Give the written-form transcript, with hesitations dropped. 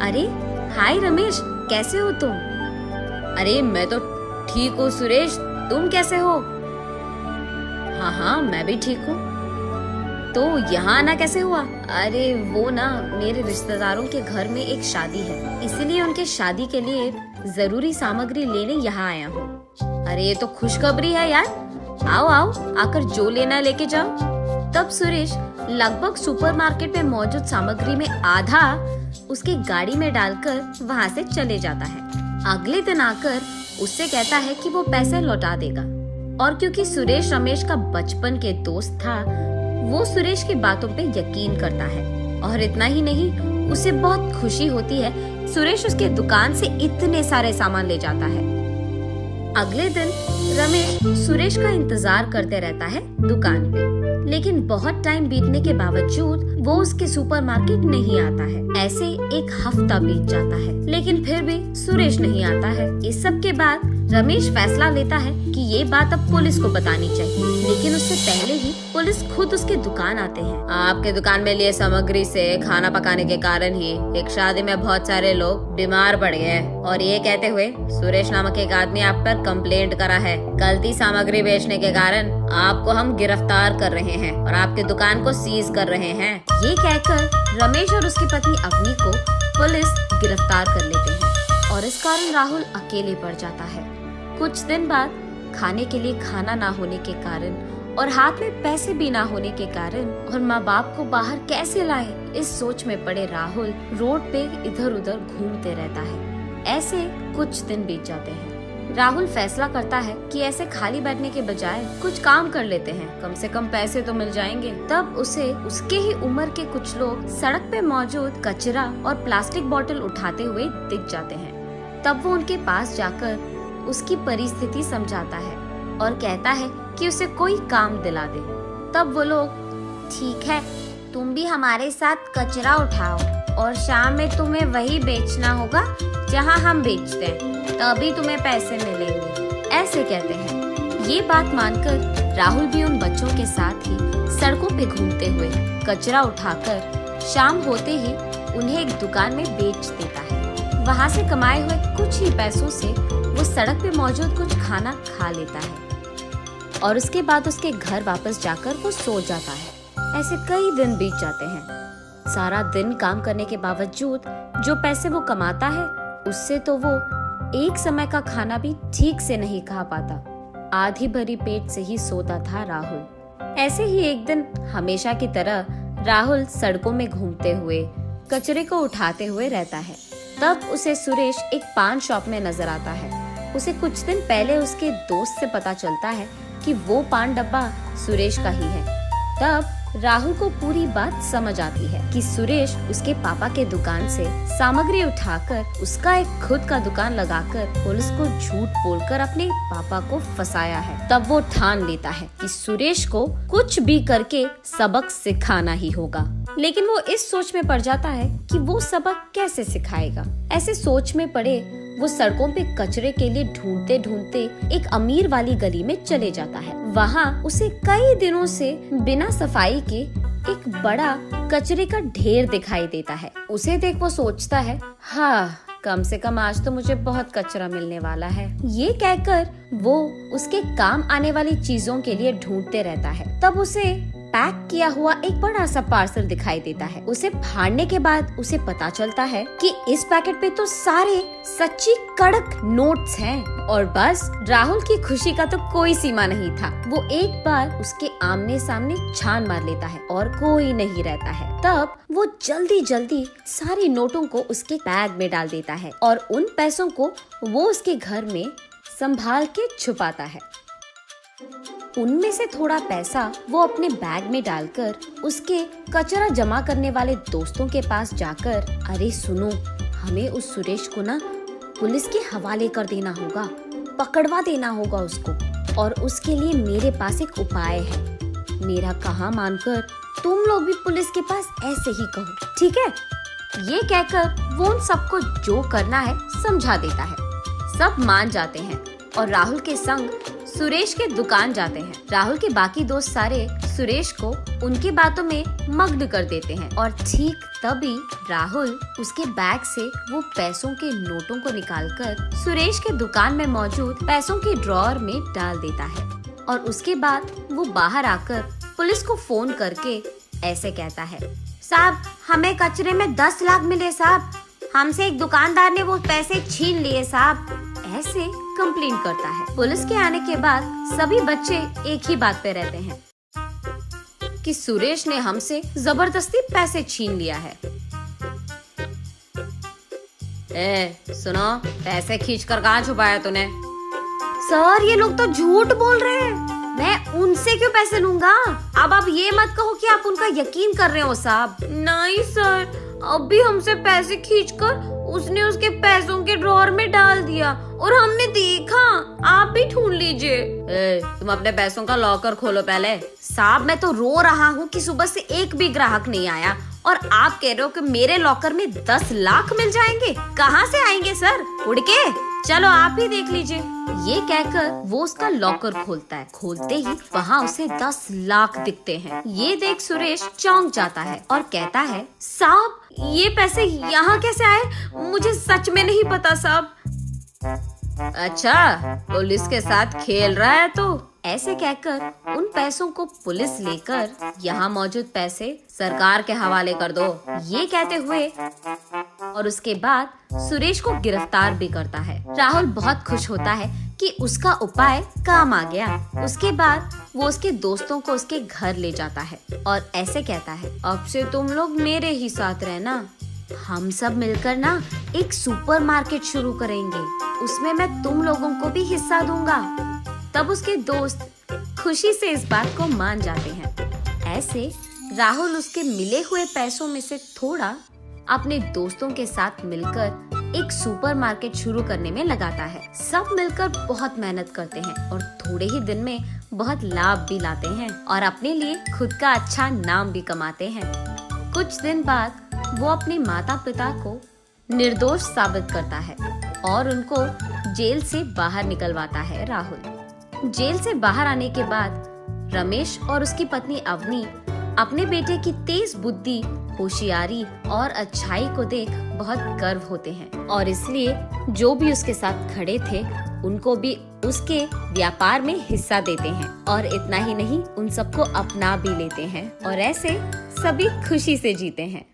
अरे हाय रमेश, कैसे हो तुम? अरे मैं तो ठीक हूँ सुरेश, तुम कैसे हो? हाँ हाँ मैं भी ठीक हूँ। तो यहाँ आना कैसे हुआ? अरे वो ना, मेरे रिश्तेदारों के घर में एक शादी है, इसीलिए उनके शादी के लिए जरूरी सामग्री लेने यहाँ आया हूँ। अरे ये तो खुशखबरी है यार, आओ आओ आकर जो लेना लेके जाओ। तब सुरेश लगभग सुपरमार्केट में मौजूद सामग्री में आधा उसकी गाड़ी में डालकर वहाँ से चले जाता है। अगले दिन आकर उससे कहता है कि वो पैसे लौटा देगा, और क्योंकि सुरेश रमेश का बचपन के दोस्त था, वो सुरेश की बातों पे यकीन करता है। और इतना ही नहीं, उसे बहुत खुशी होती है। सुरेश उसके दुकान से इतने सारे सामान ले जाता है। अगले दिन रमेश सुरेश का इंतजार करते रहता है दुकान पे, लेकिन बहुत टाइम बीतने के बावजूद वो उसके सुपरमार्केट नहीं आता है। ऐसे एक हफ्ता बीत जाता है, लेकिन फिर भी सुरेश नहीं आता है। इस सब के बाद रमेश फैसला लेता है कि ये बात अब पुलिस को बतानी चाहिए, लेकिन उससे पहले ही पुलिस खुद उसके दुकान आते हैं। आपके दुकान में लिए सामग्री से खाना पकाने के कारण ही एक शादी में बहुत सारे लोग बीमार पड़ गए, और ये कहते हुए सुरेश नामक एक आदमी आप पर कंप्लेंट करा है। गलती सामग्री बेचने के कारण आपको हम गिरफ्तार कर रहे हैं और आपके दुकान को सीज कर रहे हैं। ये कहकर रमेश और उसकी पत्नी अवनी को पुलिस गिरफ्तार कर लेते हैं, और इस कारण राहुल अकेले पड़ जाता है। कुछ दिन बाद खाने के लिए खाना ना होने के कारण और हाथ में पैसे भी ना होने के कारण और माँ बाप को बाहर कैसे लाए, इस सोच में पड़े राहुल रोड पे इधर उधर घूमते रहता है। ऐसे कुछ दिन बीत जाते हैं। राहुल फैसला करता है कि ऐसे खाली बैठने के बजाय कुछ काम कर लेते हैं, कम से कम पैसे तो मिल जाएंगे। तब उसे उसके ही उम्र के कुछ लोग सड़क पे मौजूद कचरा और प्लास्टिक बोतल उठाते हुए दिख जाते हैं। तब वो उनके पास जाकर उसकी परिस्थिति समझाता है और कहता है कि उसे कोई काम दिला दे। तब वो लोग, ठीक है, तुम भी हमारे साथ कचरा उठाओ और शाम में तुम्हें वही बेचना होगा जहां हम बेचते हैं, तभी तुम्हें पैसे मिलेंगे, ऐसे कहते हैं। ये बात मानकर राहुल भी उन बच्चों के साथ ही सड़कों पे घूमते हुए कचरा उठाकर शाम होते ही उन्हें एक दुकान में बेच देता है। वहाँ से कमाए हुए कुछ ही पैसों से वो सड़क पे मौजूद कुछ खाना खा लेता है और उसके बाद उसके घर वापस जाकर वो सो जाता है। ऐसे कई दिन बीत जाते हैं। सारा दिन काम करने के बावजूद जो पैसे वो कमाता है, उससे तो वो एक समय का खाना भी ठीक से नहीं खा पाता। आधी भरी पेट से ही सोता था राहुल। ऐसे ही एक दिन हमेशा की तरह राहुल सड़कों में घूमते हुए कचरे को उठाते हुए रहता है। तब उसे सुरेश एक पान शॉप में नजर आता है। उसे कुछ दिन पहले उसके दोस्त से पता चलता है कि वो पान डब्बा सुरेश का ही है। तब राहुल को पूरी बात समझ आती है कि सुरेश उसके पापा के दुकान से सामग्री उठाकर उसका एक खुद का दुकान लगाकर पुलिस को झूठ बोलकर अपने पापा को फंसाया है। तब वो ठान लेता है कि सुरेश को कुछ भी करके सबक सिखाना ही होगा, लेकिन वो इस सोच में पड़ जाता है कि वो सबक कैसे सिखाएगा। ऐसे सोच में पड़े वो सड़कों पे कचरे के लिए ढूंढते ढूंढते एक अमीर वाली गली में चले जाता है। वहाँ उसे कई दिनों से बिना सफाई के एक बड़ा कचरे का ढेर दिखाई देता है। उसे देख वो सोचता है, हाँ, कम से कम आज तो मुझे बहुत कचरा मिलने वाला है। ये कहकर वो उसके काम आने वाली चीजों के लिए ढूंढते रहता है। तब उसे पैक किया हुआ एक बड़ा सा पार्सल दिखाई देता है। उसे फाड़ने के बाद उसे पता चलता है कि इस पैकेट पे तो सारे सच्ची कड़क नोट्स हैं। और बस राहुल की खुशी का तो कोई सीमा नहीं था। वो एक बार उसके आमने सामने छान मार लेता है और कोई नहीं रहता है। तब वो जल्दी जल्दी सारे नोटों को उसके बैग में डाल देता है और उन पैसों को वो उसके घर में संभाल के छुपाता है। उनमें से थोड़ा पैसा वो अपने बैग में डालकर उसके कचरा जमा करने वाले दोस्तों के पास जाकर, अरे सुनो, हमें उस सुरेश को ना पुलिस के हवाले कर देना होगा, पकड़वा देना होगा उसको, और उसके लिए मेरे पास एक उपाय है। मेरा कहा मानकर तुम लोग भी पुलिस के पास ऐसे ही कहो, ठीक है? ये कहकर वो उन सबको जो करना है समझा देता है। सब मान जाते हैं और राहुल के संग सुरेश के दुकान जाते हैं। राहुल के बाकी दोस्त सारे सुरेश को उनकी बातों में मग्न कर देते हैं और ठीक तभी राहुल उसके बैग से वो पैसों के नोटों को निकालकर सुरेश के दुकान में मौजूद पैसों के ड्रॉअर में डाल देता है और उसके बाद वो बाहर आकर पुलिस को फोन करके ऐसे कहता है, साहब हमें कचरे में 10 लाख मिले साहब, हमसे एक दुकानदार ने वो पैसे छीन लिए साहब, ऐसे कंप्लेन करता है। पुलिस के आने के बाद सभी बच्चे एक ही बात पे रहते हैं कि सुरेश ने हमसे जबरदस्ती पैसे छीन लिया है। सुनो, पैसे खींचकर कहाँ छुपाया तूने? सर ये लोग तो झूठ बोल रहे हैं, मैं उनसे क्यों पैसे लूंगा? अब आप ये मत कहो कि आप उनका यकीन कर रहे हो साहब। नहीं सर, अब भी हमसे पैसे खींचकर उसने उसके पैसों के ड्रॉअर में डाल दिया और हमने देखा, आप भी ढूंढ लीजिए। तुम अपने पैसों का लॉकर खोलो पहले। साहब मैं तो रो रहा हूँ कि सुबह से एक भी ग्राहक नहीं आया और आप कह रहे हो कि मेरे लॉकर में 10 लाख मिल जाएंगे। कहाँ से आएंगे सर? उड़ के? चलो आप ही देख लीजिए। ये कहकर वो उसका लॉकर खोलता है। खोलते ही वहाँ उसे 10 लाख दिखते हैं। ये देख सुरेश चौंक जाता है और कहता है, साहब ये पैसे यहाँ कैसे आए? मुझे सच में नहीं पता साहब। अच्छा, पुलिस के साथ खेल रहा है तो? ऐसे कहकर उन पैसों को पुलिस लेकर यहाँ मौजूद पैसे सरकार के हवाले कर दो, ये कहते हुए और उसके बाद सुरेश को गिरफ्तार भी करता है। राहुल बहुत खुश होता है कि उसका उपाय काम आ गया। उसके बाद वो उसके दोस्तों को उसके घर ले जाता है और ऐसे कहता है, अब से तुम लोग मेरे ही साथ रहना, हम सब मिलकर ना एक सुपरमार्केट शुरू करेंगे, उसमें मैं तुम लोगों को भी हिस्सा दूंगा। तब उसके दोस्त खुशी से इस बात को मान जाते हैं। ऐसे राहुल उसके मिले हुए पैसों में से थोड़ा अपने दोस्तों के साथ मिलकर एक सुपरमार्केट शुरू करने में लगाता है। सब मिलकर बहुत मेहनत करते हैं और थोड़े ही दिन में बहुत लाभ भी लाते हैं और अपने लिए खुद का अच्छा नाम भी कमाते हैं। कुछ दिन बाद वो अपने माता पिता को निर्दोष साबित करता है और उनको जेल से बाहर निकलवाता है। राहुल जेल से बाहर आने के बाद रमेश और उसकी पत्नी अवनी अपने बेटे की तेज बुद्धि, होशियारी और अच्छाई को देख बहुत गर्व होते हैं और इसलिए जो भी उसके साथ खड़े थे उनको भी उसके व्यापार में हिस्सा देते हैं और इतना ही नहीं, उन सबको अपना भी लेते हैं और ऐसे सभी खुशी से जीते हैं।